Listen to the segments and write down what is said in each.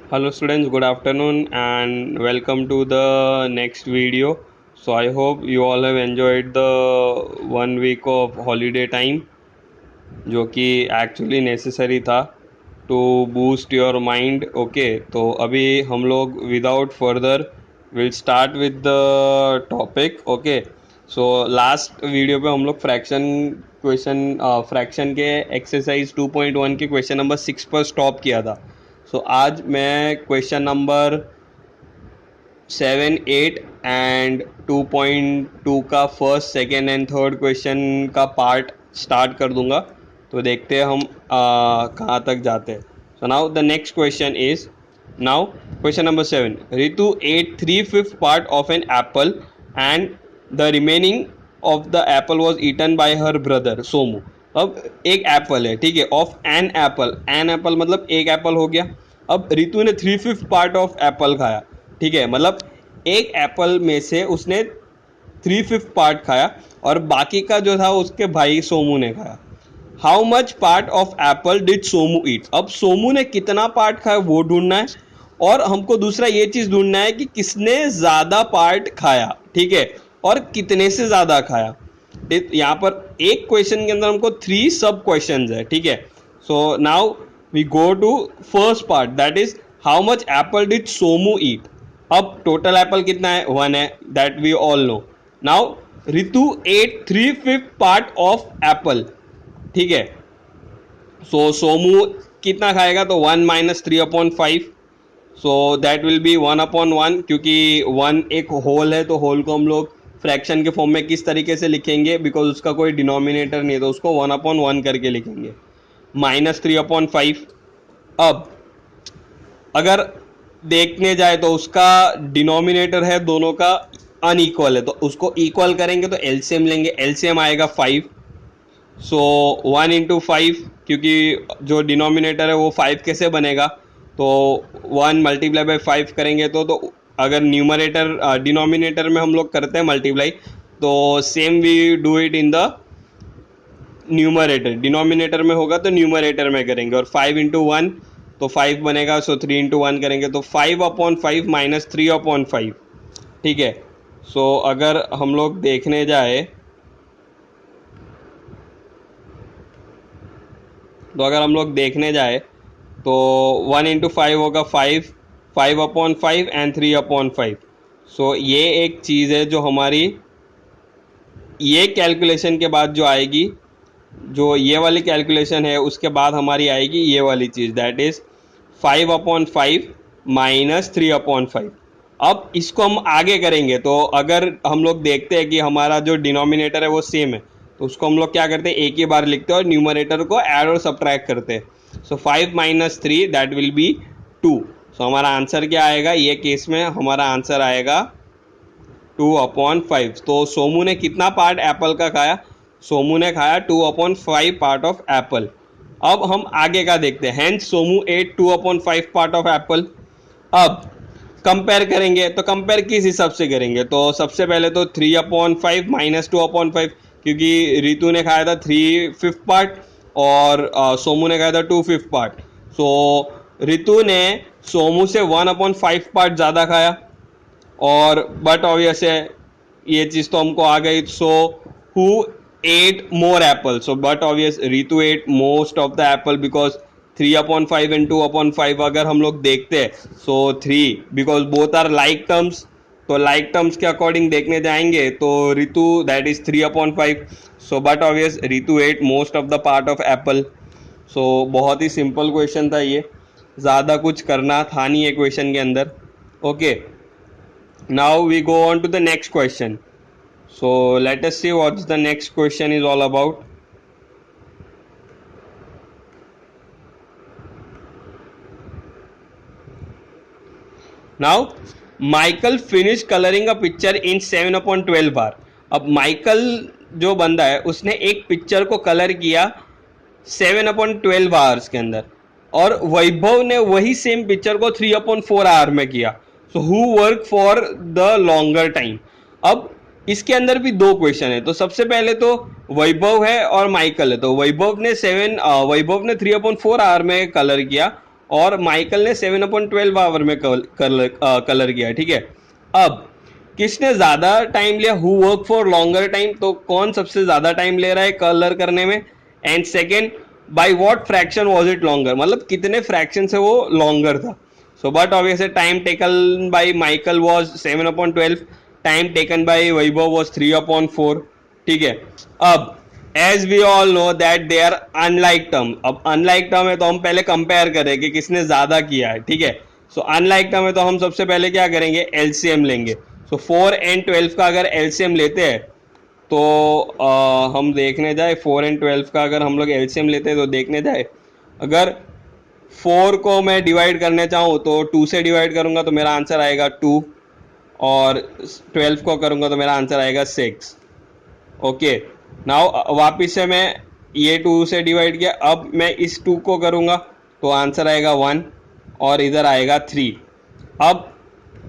Hello students, good afternoon and welcome to the next video. So I hope you all have enjoyed the 1 week of holiday time जो कि actually necessary था to boost your mind. Okay, तो अभी हम लोग without further will start with the topic. Okay, so last video पे हम लोग फ्रैक्शन के एक्सरसाइज 2.1 के क्वेश्चन नंबर 6 पर स्टॉप किया था. सो आज मैं क्वेश्चन नंबर 7, 8 एंड 2.2 का first, second and third question का पार्ट स्टार्ट कर दूंगा. तो देखते हैं हम कहाँ तक जाते हैं. So now the next question is, now question number 7. Ritu ate 3/5 part of an apple and the remaining of the apple was eaten by her brother Somu. अब एक एप्पल है, ठीक है, ऑफ एन एप्पल मतलब एक एप्पल हो गया. अब रितु ने 3/5 पार्ट ऑफ एप्पल खाया, ठीक है, मतलब एक एप्पल में से उसने 3/5 पार्ट खाया और बाकी का जो था उसके भाई सोमू ने खाया. How much part of apple did Somu eat. अब सोमू ने कितना पार्ट खाया वो ढूंढना है और हमको दूसरा ये चीज ढूंढना है कि किसने ज्यादा पार्ट खाया, ठीक है, और कितने से ज्यादा खाया. यहाँ पर एक क्वेश्चन के अंदर हमको 3 सब क्वेश्चन है, ठीक है. So now we go to first part, that is how much apple did Somu eat. अब टोटल एप्पल कितना है, 1 है, that we all know. Now Ritu ate 3/5 part of apple, ठीक है. सो सोमू कितना खाएगा, तो 1 - 3/5. सो दैट विल बी 1/1, क्योंकि 1 एक होल है तो होल को हम लोग फ्रैक्शन के फॉर्म में किस तरीके से लिखेंगे, बिकॉज उसका कोई डिनोमिनेटर नहीं है तो उसको 1/1 करके लिखेंगे. -3/5. अब अगर देखने जाए तो उसका डिनोमिनेटर है दोनों का अनइक्वल है, तो उसको इक्वल करेंगे तो एलसीएम लेंगे. एलसीएम आएगा 5. सो 1 × 5, क्योंकि जो डिनोमिनेटर है वो 5 कैसे बनेगा, तो 1 × 5 करेंगे तो अगर न्यूमरेटर डिनोमिनेटर में हम लोग करते हैं मल्टीप्लाई, तो same we do it in the numerator. Denominator में होगा तो न्यूमरेटर में करेंगे. और 5 × 1 तो 5 बनेगा. सो 3 × 1 करेंगे तो 5/5 - 3/5, ठीक है. सो अगर हम लोग देखने जाए तो 1 × 5 होगा 5, 5/5 एंड 3/5. सो ये एक चीज़ है जो हमारी ये कैलकुलेशन के बाद जो आएगी, जो ये वाली कैलकुलेशन है उसके बाद हमारी आएगी ये वाली चीज़, दैट इज़ 5/5 - 3/5. अब इसको हम आगे करेंगे तो अगर हम लोग देखते हैं कि हमारा जो डिनोमिनेटर है वो सेम है, तो उसको हम लोग क्या करते हैं, एक ही बार लिखते हैं और न्यूमरेटर को ऐड और सब्ट्रैक्ट करते हैं. सो 5 - 3 दैट विल बी 2. सो हमारा आंसर क्या आएगा, ये केस में हमारा आंसर आएगा 2/5. तो सोमू ने कितना पार्ट एप्पल का खाया, सोमू ने खाया 2/5 पार्ट ऑफ एप्पल. अब हम आगे का देखते हैं. Hence Somu ate 2/5 part of apple. अब कंपेयर करेंगे तो कंपेयर किस हिसाब से करेंगे, तो सबसे पहले तो 3/5 - 2/5, क्योंकि रितु ने खाया था 3/5 पार्ट और सोमू ने खाया था 2/5 पार्ट. सो रितु ने सोमू से 1/5 पार्ट ज़्यादा खाया और बट ऑब्वियस है ये चीज़ तो हमको आ गई. So who ate more apple, so but obvious Ritu ate most of the apple, because 3/5 and 2/5 अगर हम लोग देखते हैं, so 3, because both are like terms, तो लाइक टर्म्स के अकॉर्डिंग देखने जाएंगे तो Ritu that is 3/5. So but obvious Ritu ate most of the part of apple. So बहुत ही सिंपल क्वेश्चन था ये, ज़्यादा कुछ करना था नहीं ये क्वेश्चन के अंदर. Okay, now we go on to the next question. So let us see what the next question is all about. Now Michael finished coloring a picture in 7/12 बार. अब माइकल जो बंदा है उसने एक पिक्चर को कलर किया 7/12 आवर्स के अंदर और वैभव ने वही सेम पिक्चर को 3/4 आवर में किया. So who work for the longer time. अब इसके अंदर भी 2 क्वेश्चन है. तो सबसे पहले तो वैभव है और माइकल है, तो वैभव ने 3/4 आवर में कलर किया और माइकल ने 7/12 आवर में कलर किया, ठीक है। अब किसने ज़्यादा टाइम लिया, who work for longer time, तो कौन सबसे ज़्यादा टाइम ले रहा है कलर करने में। And second, by what fraction was it longer, मतलब कितने फ्रैक्शन से वो लॉन्गर था। So but obviously time taken by Michael was 7/12, time taken by Vaibhav was 3/4, ठीक है। अब as we all know that they are unlike term, अब unlike term है तो हम पहले कंपेयर करें कि किसने ज़्यादा किया है, ठीक है। सो अनलाइक टर्म है तो हम सबसे पहले क्या करेंगे, एलसीएम लेंगे। सो 4 and 12 का अगर एलसीएम लेते हैं तो हम देखने जाए 4 and 12 का अगर हम लोग एलसीएम लेते हैं तो देखने जाए, अगर 4 को मैं डिवाइड करने चाहूँ तो 2 से डिवाइड करूँगा तो मेरा आंसर आएगा 2, और 12 को करूँगा तो मेरा आंसर आएगा 6। ओके, नाउ वापिस से मैं ये 2 से डिवाइड किया, अब मैं इस 2 को करूँगा तो आंसर आएगा 1, और इधर आएगा 3। अब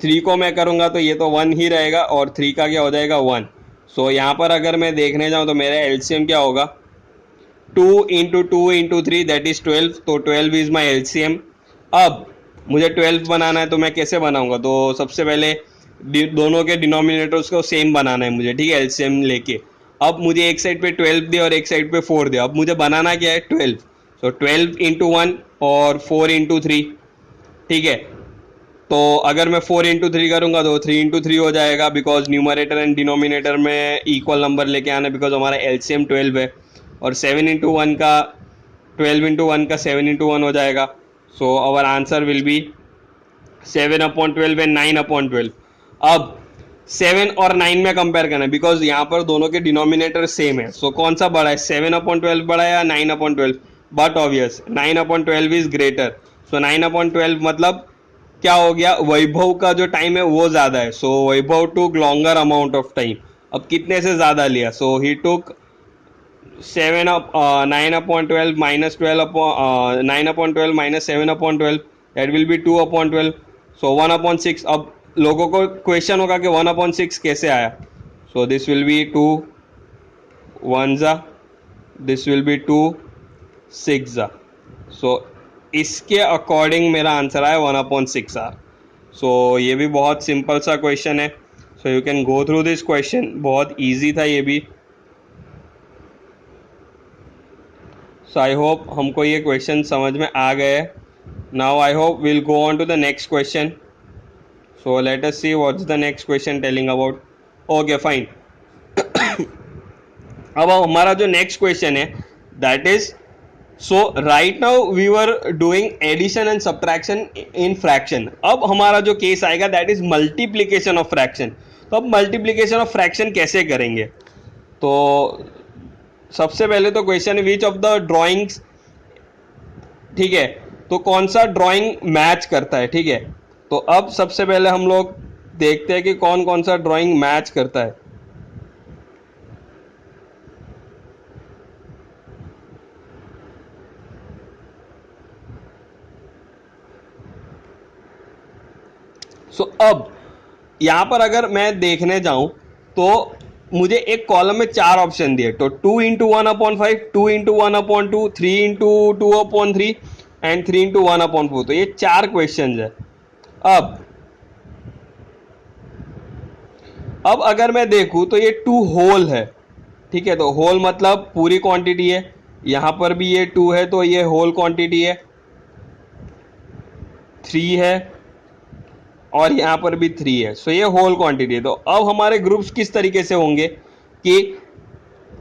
3 को मैं करूँगा तो ये तो 1 ही रहेगा, और 3 का क्या हो जाएगा 1। सो यहाँ पर अगर मैं देखने जाऊँ तो मेरा एलसीएम क्या होगा, 2 × 2 × 3 दैट इज 12, तो 12 इज माई एलसीएम। अब मुझे 12 बनाना है तो मैं कैसे बनाऊंगा, तो सबसे पहले दोनों के डिनोमिनेटर्स को सेम बनाना है मुझे, ठीक है, एलसीएम लेके। अब मुझे एक साइड पे 12 दे और एक साइड पे 4 दे, अब मुझे बनाना क्या है 12, सो 12 × 1 और 4 × 3, ठीक है। तो अगर मैं 4 × 3 करूंगा तो 3 × 3 हो जाएगा, बिकॉज न्यूमरेटर एंड डिनोमिनेटर में इक्वल नंबर लेके आना, बिकॉज हमारा एलसीएम 12 है, और 7 × 1 का 12 × 1 का 7 × 1 हो जाएगा। So our answer will be 7/12 and 9/12। अब 7 और 9 में कंपेयर करना है, बिकॉज यहाँ पर दोनों के डिनोमिनेटर सेम है। सो कौन सा बड़ा है, 7/12 बड़ा है या 9/12, बट ऑब्वियस 9/12 इज ग्रेटर। सो 9/12 मतलब क्या हो गया, वैभव का जो टाइम है वो ज़्यादा है, सो वैभव टुक लॉन्गर अमाउंट ऑफ टाइम। अब कितने से ज़्यादा लिया, सो ही टुक 9/12 minus 9/12 minus 7/12, that will be 2/12, so 1/6। अब लोगों को क्वेश्चन होगा कि 1/6 कैसे आया, so this will be 2 1s, this will be 2 6s, so इसके अकॉर्डिंग मेरा आंसर आया 1/6 सो ये भी बहुत सिंपल सा क्वेश्चन है, so you can go through this question, बहुत इजी था ये भी। सो आई होप हमको ये क्वेश्चन समझ में आ गए। Now I hope will go on to the next question. So let us see what's the next question telling about. Okay fine. अब हमारा जो नेक्स्ट क्वेश्चन है that is, so right now we were doing addition and subtraction in fraction. अब हमारा जो case आएगा that is multiplication of fraction. तो अब मल्टीप्लीकेशन ऑफ फ्रैक्शन कैसे करेंगे, तो सबसे पहले तो क्वेश्चन है विच ऑफ द ड्राइंग्स, ठीक है, तो कौन सा ड्राइंग मैच करता है, ठीक है। तो अब सबसे पहले हम लोग देखते हैं कि कौन कौन सा ड्राइंग मैच करता है। सो अब यहां पर अगर मैं देखने जाऊं तो मुझे एक कॉलम में 4 ऑप्शन दिए, तो 2 × 1/5, 2 × 1/2, 3 × 2/3 एंड 3 × 1/4। तो ये 4 क्वेश्चन है। अब अगर मैं देखूं तो ये 2 होल है, ठीक है, तो होल मतलब पूरी क्वांटिटी है, यहां पर भी ये 2 है तो ये होल क्वांटिटी है, 3 है और यहाँ पर भी 3 है, सो ये होल क्वांटिटी है। तो अब हमारे ग्रुप्स किस तरीके से होंगे कि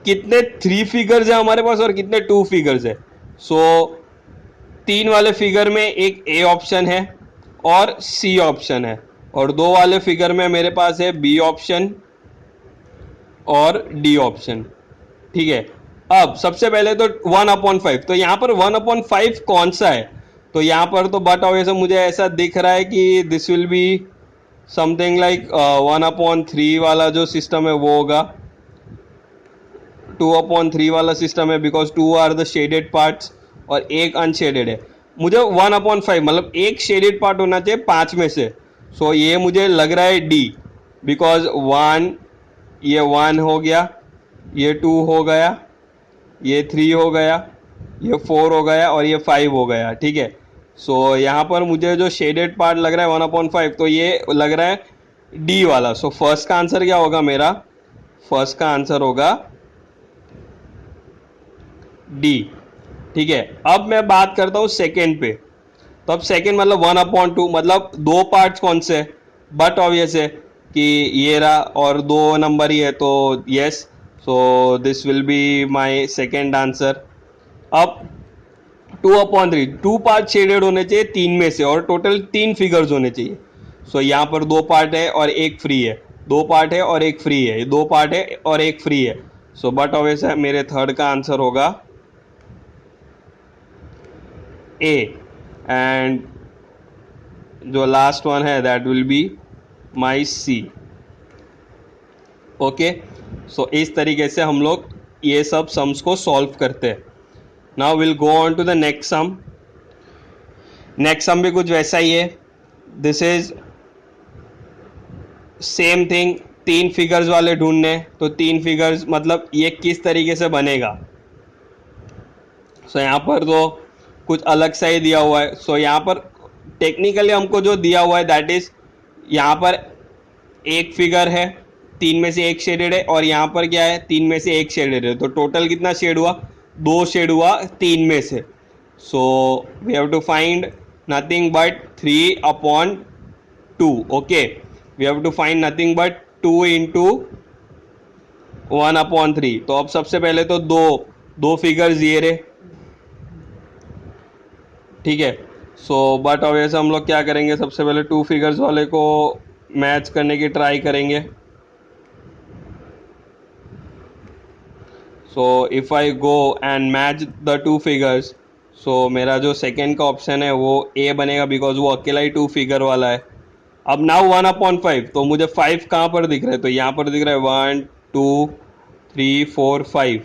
कितने 3 फिगर्स है हमारे पास और कितने 2 फिगर्स है। सो 3 वाले फिगर में एक ए ऑप्शन है और सी ऑप्शन है, और 2 वाले फिगर में मेरे पास है बी ऑप्शन और डी ऑप्शन, ठीक है। अब सबसे पहले तो 1/5, तो यहाँ पर 1/5 कौन सा है, तो यहाँ पर तो बट ऑब्वियसली मुझे ऐसा दिख रहा है कि this will be something like 1/3 वाला जो सिस्टम है वो होगा, 2/3 वाला सिस्टम है, because 2 are the shaded parts और एक अनशेडेड है। मुझे 1/5 मतलब एक शेडेड पार्ट होना चाहिए 5 में से, सो ये मुझे लग रहा है डी, बिकॉज 1, ये 1 हो गया, ये 2 हो गया, ये 3 हो गया, ये 4 हो गया और ये 5 हो गया, ठीक है। सो यहाँ पर मुझे जो शेडेड पार्ट लग रहा है 1/5, तो ये लग रहा है डी वाला। सो फर्स्ट का आंसर क्या होगा मेरा? फर्स्ट का आंसर होगा डी। ठीक है, अब मैं बात करता हूँ सेकेंड पे। तो अब सेकेंड मतलब 1/2, मतलब दो पार्ट्स कौन से? बट ऑब्वियस है कि ये रहा और दो नंबर ही है, तो yes, so this will be my second answer. अब 2/3, टू पार्ट शेडेड होने चाहिए तीन में से, और टोटल तीन फिगर्स होने चाहिए। सो यहाँ पर दो पार्ट है और एक फ्री है, दो पार्ट है और एक फ्री है, दो पार्ट है और एक फ्री है। सो बट ऑब्वियस है, मेरे थर्ड का आंसर होगा ए, एंड जो लास्ट वन है that will be my C. Okay, so इस तरीके से हम लोग ये सब सम्स को सॉल्व करते हैं। Now will go on to the next sum. Next sum भी कुछ वैसा ही है। दिस इज सेम थिंग, तीन फिगर्स वाले ढूंढने। तो तीन फिगर्स मतलब ये किस तरीके से बनेगा? सो यहाँ पर तो कुछ अलग सा ही दिया हुआ है। सो यहाँ पर टेक्निकली हमको जो दिया हुआ है दैट इज, यहाँ पर एक फिगर है, तीन में से एक शेडेड है, और यहाँ पर क्या है, तीन में से एक शेडेड है। तो टोटल कितना शेड हुआ? दो शेड हुआ तीन में से। So we have to find nothing but 3/2। Okay, we have to find nothing but 2 into 1/3। तो अब सबसे पहले तो दो फिगर्स ये रहे। ठीक है, सो बट ऑब्वियस हम लोग क्या करेंगे, सबसे पहले टू फिगर्स वाले को मैच करने की ट्राई करेंगे। So if I go and match the two figures, so मेरा जो सेकेंड का ऑप्शन है वो ए बनेगा, बिकॉज वो अकेला ही टू फिगर वाला है। अब नाउ 1/5, तो मुझे 5 कहाँ पर दिख रहा है? तो यहाँ पर दिख रहा है 1 2 3 4 5।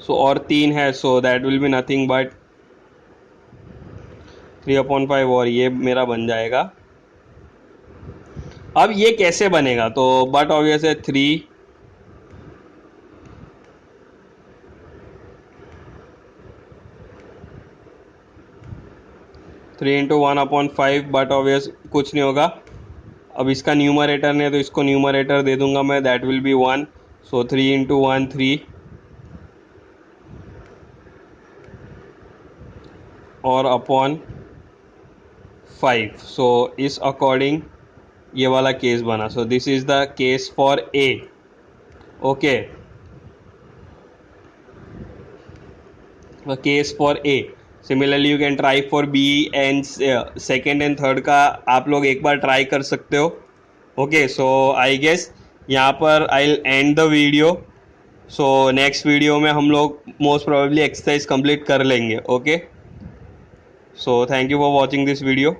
सो और तीन है, so that will be nothing but 3/5, और ये मेरा बन जाएगा। अब ये कैसे बनेगा? तो बट ऑब्वियस है 3 इंटू 1/5, बट ऑब्वियस कुछ नहीं होगा। अब इसका न्यूमरेटर नहीं है तो इसको न्यूमरेटर दे दूंगा मैं, that will B 1। So 3 into 1 3, और अपॉन 5। सो इस अकॉर्डिंग ये वाला केस बना। So this is the case for A. Okay, case for A. Similarly you can try for B and second and third का आप लोग एक बार ट्राई कर सकते हो। ओके, सो आई गेस यहाँ पर I will and the video. So next video में हम लोग मोस्ट प्रोबेबली एक्सरसाइज कंप्लीट कर लेंगे। Okay, so thank you for watching this video.